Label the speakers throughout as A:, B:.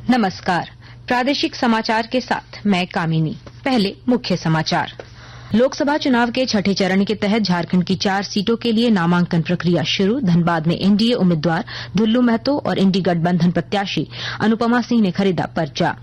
A: नमस्कार। प्रादेशिक समाचार के साथ मैं कामिनी। पहले मुख्य समाचार। लोकसभा चुनाव के छठे चरण के तहत झारखंड की 4 सीटों के लिए नामांकन प्रक्रिया शुरू। धनबाद में एनडीए उम्मीदवार दुल्लू महतो और इंडी गठबंधन प्रत्याशी अनुपमा सिंह ने खरीदा पर्चा।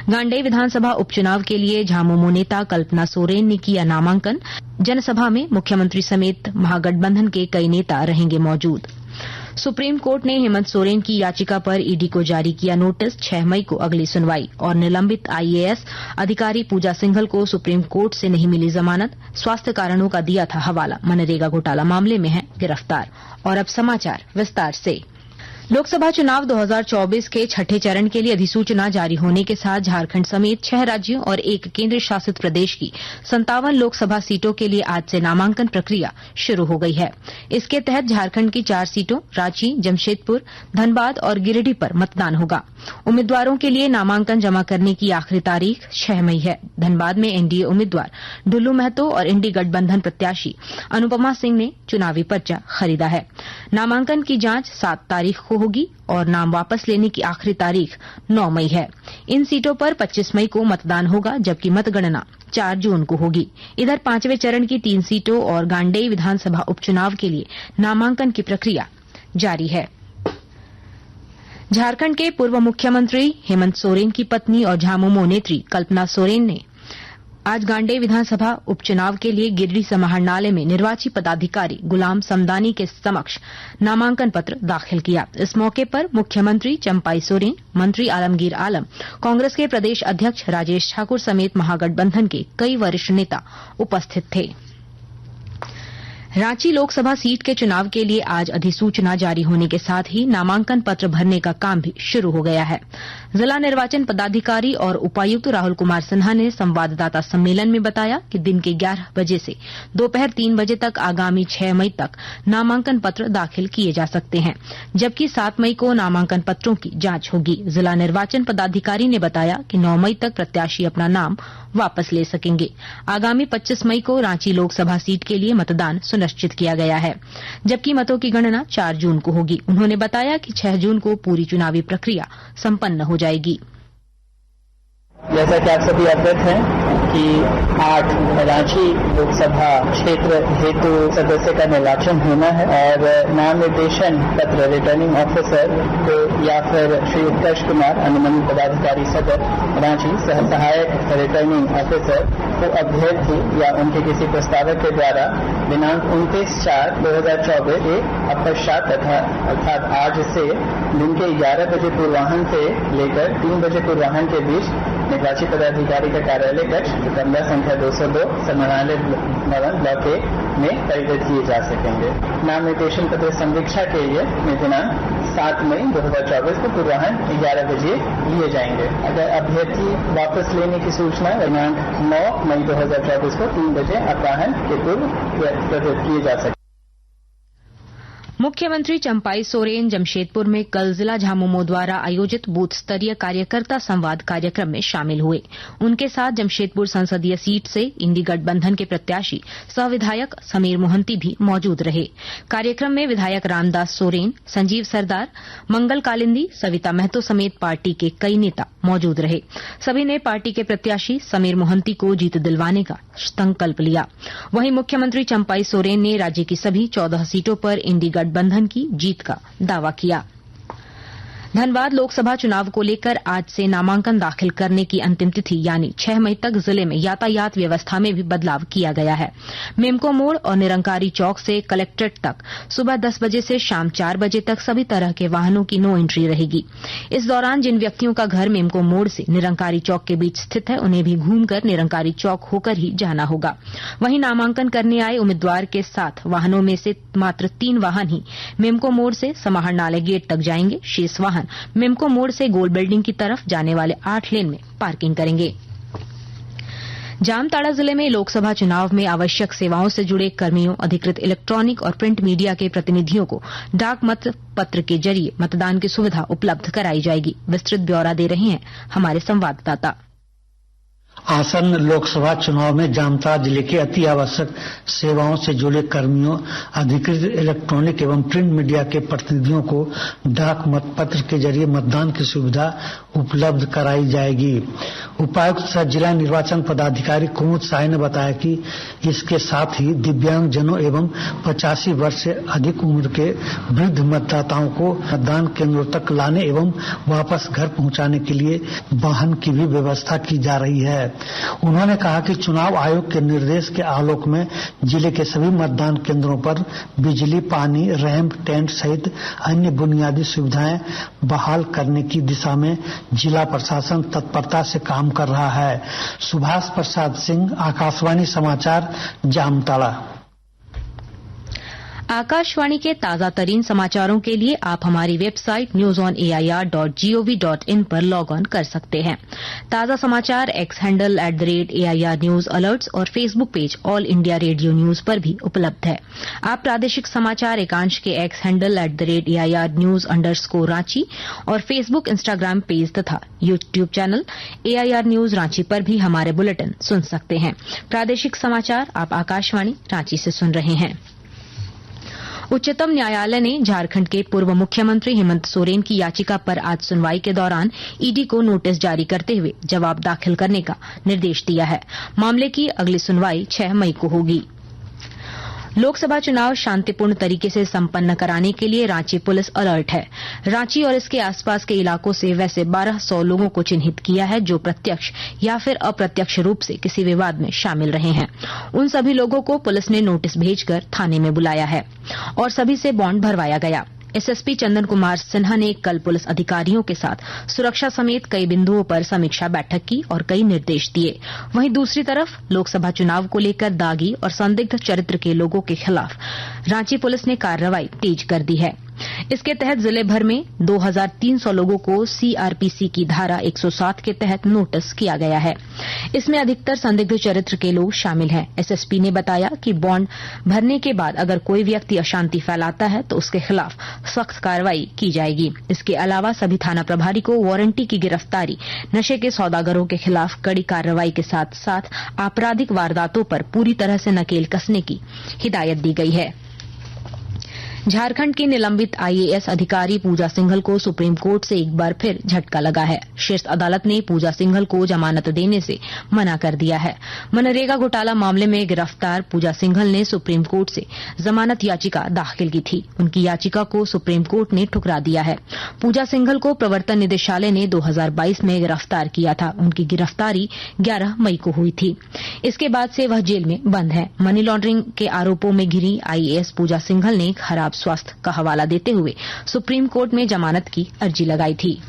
A: गांडेय विधानसभा उपचुनाव के लिए झामुमो नेता कल्पना सोरेन ने किया नामांकन। जनसभा में मुख्यमंत्री समेत महागठबंधन के कई नेता रहेंगे मौजूद। सुप्रीम कोर्ट ने हेमंत सोरेन की याचिका पर ईडी को जारी किया नोटिस। 6 मई को अगली सुनवाई। और निलंबित आईएएस अधिकारी पूजा सिंघल को सुप्रीम कोर्ट से नहीं मिली जमानत। स्वास्थ्य कारणों का दिया था हवाला। मनरेगा घोटाला मामले में है गिरफ्तार। और अब समाचार विस्तार से। लोकसभा चुनाव 2024 के छठे चरण के लिए अधिसूचना जारी होने के साथ झारखंड समेत 6 राज्यों और 1 केंद्र शासित प्रदेश की 57 लोकसभा सीटों के लिए आज से नामांकन प्रक्रिया शुरू हो गई है। इसके तहत झारखंड की 4 सीटों रांची, जमशेदपुर, धनबाद और गिरिडीह पर मतदान होगा। उम्मीदवारों के लिए नामांकन जमा करने की आखिरी तारीख 6 मई है। धनबाद में एनडीए उम्मीदवार दुल्लू महतो और इंडी गठबंधन प्रत्याशी अनुपमा सिंह ने चुनावी पर्चा खरीदा है। नामांकन की जांच 7 तारीख को होगी और नाम वापस लेने की आखिरी तारीख 9 मई है। इन सीटों पर 25 मई को मतदान होगा, जबकि मतगणना 4 जून को होगी। इधर 5वें चरण की 3 सीटों और गांडेय विधानसभा उपचुनाव के लिए नामांकन की प्रक्रिया जारी है। झारखंड के पूर्व मुख्यमंत्री हेमंत सोरेन की पत्नी और झामुमो नेत्री कल्पना सोरेन ने आज गांडेय विधानसभा उपचुनाव के लिए गिरिडीह समाहरणालय में निर्वाची पदाधिकारी गुलाम समदानी के समक्ष नामांकन पत्र दाखिल किया। इस मौके पर मुख्यमंत्री चंपाई सोरेन, मंत्री आलमगीर आलम, कांग्रेस के प्रदेश अध्यक्ष राजेश ठाकुर समेत महागठबंधन के कई वरिष्ठ नेता उपस्थित थे। रांची लोकसभा सीट के चुनाव के लिए आज अधिसूचना जारी होने के साथ ही नामांकन पत्र भरने का काम भी शुरू हो गया है। जिला निर्वाचन पदाधिकारी और उपायुक्त राहुल कुमार सिन्हा ने संवाददाता सम्मेलन में बताया कि दिन के 11 बजे से दोपहर 3 बजे तक आगामी 6 मई तक नामांकन पत्र दाखिल किए जा सकते हैं, जबकि 7 मई को नामांकन पत्रों की जांच होगी। जिला निर्वाचन पदाधिकारी ने बताया कि 9 मई तक प्रत्याशी अपना नाम वापस ले सकेंगे। आगामी 25 मई को रांची लोकसभा सीट के लिए मतदान सुनिश्चित किया गया है, जबकि मतों की गणना 4 जून को होगी। उन्होंने बताया कि 6 जून को पूरी चुनावी प्रक्रिया संपन्न हो जाएगी।
B: जैसा कि आप सभी अवगत हैं कि 8 रांची लोकसभा क्षेत्र हेतु सदस्य का निर्वाचन होना है और नाम निर्देशन पत्र रिटर्निंग ऑफिसर को या फिर श्री उत्कर्ष कुमार अनुमंडल पदाधिकारी सदर रांची सह सहायक रिटर्निंग ऑफिसर को अभ्यर्थी या उनके किसी प्रस्तावक के द्वारा दिनांक 29/4/2024 के अपश्चात तथा अर्थात आज से दिन के 11 बजे पूर्वाह्न से लेकर 3 बजे पूर्वाह्न के बीच निर्वाची पदाधिकारी का कार्यालय कक्ष कमरा संख्या 202 समाहरणालय भवन ब्लॉक ए में परिवर्तित किए जा सकेंगे। नाम निर्देशन पत्र संवीक्षा के लिए दिनांक 7 मई 2024 को पूर्वाह्न 11 बजे लिए जाएंगे। अगर अभ्यर्थी वापस लेने की सूचना दिनांक 9 मई 2024 को 3 बजे अपराह्न के पूर्व प्रदत्त किए जा सकेंगे।
A: मुख्यमंत्री चंपाई सोरेन जमशेदपुर में कल जिला झामुमो द्वारा आयोजित बूथ स्तरीय कार्यकर्ता संवाद कार्यक्रम में शामिल हुए। उनके साथ जमशेदपुर संसदीय सीट से इंडी गठबंधन के प्रत्याशी सह विधायक समीर मोहंती भी मौजूद रहे। कार्यक्रम में विधायक रामदास सोरेन, संजीव सरदार, मंगल कालिंदी, सविता महतो समेत पार्टी के कई नेता मौजूद रहे। सभी ने पार्टी के प्रत्याशी समीर मोहंती को जीत दिलवाने का संकल्प लिया। वहीं मुख्यमंत्री चंपाई सोरेन ने राज्य की सभी 14 सीटों पर इंडी गठबंधन की जीत का दावा किया। धनबाद लोकसभा चुनाव को लेकर आज से नामांकन दाखिल करने की अंतिम तिथि यानी 6 मई तक जिले में यातायात व्यवस्था में भी बदलाव किया गया है। मेमको मोड़ और निरंकारी चौक से कलेक्ट्रेट तक सुबह 10 बजे से शाम 4 बजे तक सभी तरह के वाहनों की नो एंट्री रहेगी। इस दौरान जिन व्यक्तियों का घर मेमको मोड़ से निरंकारी चौक के बीच स्थित है, उन्हें भी घूमकर निरंकारी चौक होकर ही जाना होगा। वहीं नामांकन करने आए उम्मीदवार के साथ वाहनों में से मात्र 3 वाहन ही मेमको मोड़ से समाहरणालय गेट तक जाएंगे। शेष वाहन मेमको मोड़ से गोल बिल्डिंग की तरफ जाने वाले 8 लेन में पार्किंग करेंगे। जामताड़ा जिले में लोकसभा चुनाव में आवश्यक सेवाओं से जुड़े कर्मियों, अधिकृत इलेक्ट्रॉनिक और प्रिंट मीडिया के प्रतिनिधियों को डाक मत पत्र के जरिए मतदान की सुविधा उपलब्ध कराई जाएगी। विस्तृत ब्यौरा दे रहे हैं हमारे संवाददाता।
C: आसन्न लोकसभा चुनाव में जामताड़ा जिले के अति आवश्यक सेवाओं से जुड़े कर्मियों, अधिकृत इलेक्ट्रॉनिक एवं प्रिंट मीडिया के प्रतिनिधियों को डाक मतपत्र के जरिए मतदान की सुविधा उपलब्ध कराई जाएगी। उपायुक्त सह जिला निर्वाचन पदाधिकारी कुमुद साय ने बताया कि इसके साथ ही दिव्यांगजनों एवं 85 वर्ष से अधिक उम्र के वृद्ध मतदाताओं को मतदान केंद्रों तक लाने एवं वापस घर पहुंचाने के लिए वाहन की भी व्यवस्था की जा रही है। उन्होंने कहा कि चुनाव आयोग के निर्देश के आलोक में जिले के सभी मतदान केंद्रों पर बिजली, पानी, रैंप, टेंट सहित अन्य बुनियादी सुविधाएं बहाल करने की दिशा में जिला प्रशासन तत्परता से काम कर रहा है। सुभाष प्रसाद सिंह, आकाशवाणी समाचार, जामताड़ा।
A: आकाशवाणी के ताजा तरीन समाचारों के लिए आप हमारी वेबसाइट newsonair.gov.in पर लॉग ऑन कर सकते हैं। ताजा समाचार X handle @AIR news alerts और Facebook page all India radio news पर भी उपलब्ध है। आप प्रादेशिक समाचार एकांश के एक्स हैंडल @AIR न्यूज_रांची और फेसबुक, इंस्टाग्राम पेज तथा YouTube channel AIR news Ranchi पर भी हमारे बुलेटिन सुन सकते हैं। प्रादेशिक समाचार आप आकाशवाणी रांची से सुन रहे हैं। उच्चतम न्यायालय ने झारखंड के पूर्व मुख्यमंत्री हेमंत सोरेन की याचिका पर आज सुनवाई के दौरान ईडी को नोटिस जारी करते हुए जवाब दाखिल करने का निर्देश दिया है। मामले की अगली सुनवाई 6 मई को होगी। लोकसभा चुनाव शांतिपूर्ण तरीके से संपन्न कराने के लिए रांची पुलिस अलर्ट है। रांची और इसके आसपास के इलाकों से वैसे 1200 लोगों को चिन्हित किया है जो प्रत्यक्ष या फिर अप्रत्यक्ष रूप से किसी विवाद में शामिल रहे हैं। उन सभी लोगों को पुलिस ने नोटिस भेजकर थाने में बुलाया है और सभी से बॉन्ड भरवाया गया। एसएसपी चंदन कुमार सिन्हा ने कल पुलिस अधिकारियों के साथ सुरक्षा समेत कई बिंदुओं पर समीक्षा बैठक की और कई निर्देश दिए। वहीं दूसरी तरफ लोकसभा चुनाव को लेकर दागी और संदिग्ध चरित्र के लोगों के खिलाफ रांची पुलिस ने कार्रवाई तेज कर दी है। इसके तहत जिले भर में 2300 लोगों को सीआरपीसी की धारा 107 के तहत नोटिस किया गया है। इसमें अधिकतर संदिग्ध चरित्र के लोग शामिल हैं। एसएसपी ने बताया कि बॉन्ड भरने के बाद अगर कोई व्यक्ति अशांति फैलाता है तो उसके खिलाफ सख्त कार्रवाई की जाएगी। इसके अलावा सभी थाना प्रभारी को वारंटी की गिरफ्तारी, नशे के सौदागरों के खिलाफ कड़ी कार्रवाई के साथ साथ आपराधिक वारदातों पर पूरी तरह से नकेल कसने की हिदायत दी गई है। झारखंड की निलंबित आईएएस अधिकारी पूजा सिंघल को सुप्रीम कोर्ट से एक बार फिर झटका लगा है। शीर्ष अदालत ने पूजा सिंघल को जमानत देने से मना कर दिया है। मनरेगा घोटाला मामले में गिरफ्तार पूजा सिंघल ने सुप्रीम कोर्ट से जमानत याचिका दाखिल की थी। उनकी याचिका को सुप्रीम कोर्ट ने ठुकरा दिया है। पूजा सिंघल को प्रवर्तन निदेशालय ने 2022 में गिरफ्तार किया था। उनकी गिरफ्तारी 11 मई को हुई थी। इसके बाद से वह जेल में बंद है। मनी लॉन्ड्रिंग के आरोपों में घिरी आईएएस पूजा सिंघल ने खराब स्वास्थ्य का हवाला देते हुए सुप्रीम कोर्ट में जमानत की अर्जी लगाई थी।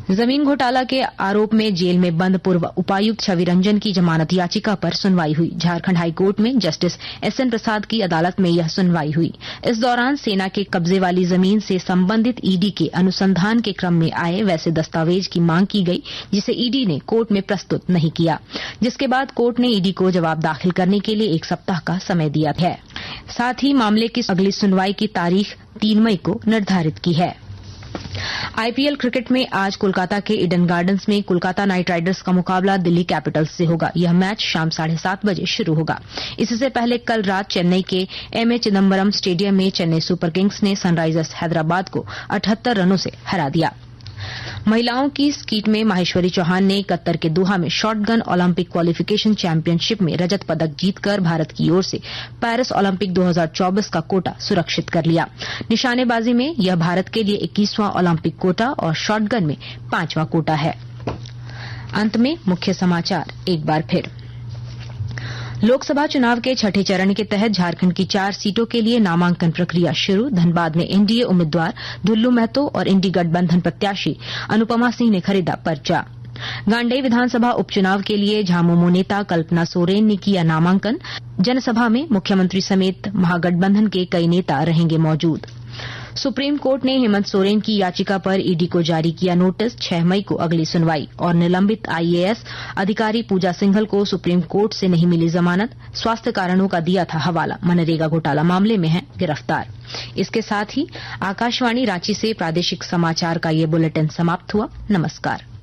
A: जमीन घोटाला के आरोप में जेल में बंद पूर्व उपायुक्त छवि रंजन की जमानत याचिका पर सुनवाई हुई। झारखंड हाईकोर्ट में जस्टिस एसएन प्रसाद की अदालत में यह सुनवाई हुई। इस दौरान सेना के कब्जे वाली जमीन से संबंधित ईडी के अनुसंधान के क्रम में आए वैसे दस्तावेज की मांग की गई जिसे ईडी ने कोर्ट में प्रस्तुत नहीं किया, जिसके बाद कोर्ट ने ईडी को जवाब दाखिल करने के लिए 1 सप्ताह का समय दिया है। साथ ही मामले की अगली सुनवाई की तारीख 3 मई को निर्धारित की है। आईपीएल क्रिकेट में आज कोलकाता के ईडन गार्डन्स में कोलकाता नाइट राइडर्स का मुकाबला दिल्ली कैपिटल्स से होगा। यह मैच शाम 7:30 बजे शुरू होगा। इससे पहले कल रात चेन्नई के एमए चिदम्बरम स्टेडियम में चेन्नई सुपर किंग्स ने सनराइजर्स हैदराबाद को 78 रनों से हरा दिया। महिलाओं की स्कीट में माहेश्वरी चौहान ने कतर के दोहा में शॉटगन ओलंपिक क्वालिफिकेशन चैंपियनशिप में रजत पदक जीतकर भारत की ओर से पेरिस ओलंपिक 2024 का कोटा सुरक्षित कर लिया। निशानेबाजी में यह भारत के लिए 21वां ओलंपिक कोटा और शॉटगन में 5वां कोटा है। अंत में मुख्य समाचार एक बार फिर। लोकसभा चुनाव के छठे चरण के तहत झारखंड की 4 सीटों के लिए नामांकन प्रक्रिया शुरू। धनबाद में एनडीए उम्मीदवार ढुल्लू महतो और इंडी गठबंधन प्रत्याशी अनुपमा सिंह ने खरीदा पर्चा। गांडेय विधानसभा उपचुनाव के लिए झामुमो नेता कल्पना सोरेन ने किया नामांकन। जनसभा में मुख्यमंत्री समेत महागठबंधन के कई नेता रहेंगे मौजूद। सुप्रीम कोर्ट ने हेमंत सोरेन की याचिका पर ईडी को जारी किया नोटिस। 6 मई को अगली सुनवाई। और निलंबित आईएएस अधिकारी पूजा सिंघल को सुप्रीम कोर्ट से नहीं मिली जमानत, स्वास्थ्य कारणों का दिया था हवाला। मनरेगा घोटाला मामले में है गिरफ्तार। इसके साथ ही आकाशवाणी रांची से प्रादेशिक समाचार का ये बुलेटिन समाप्त हुआ। नमस्कार।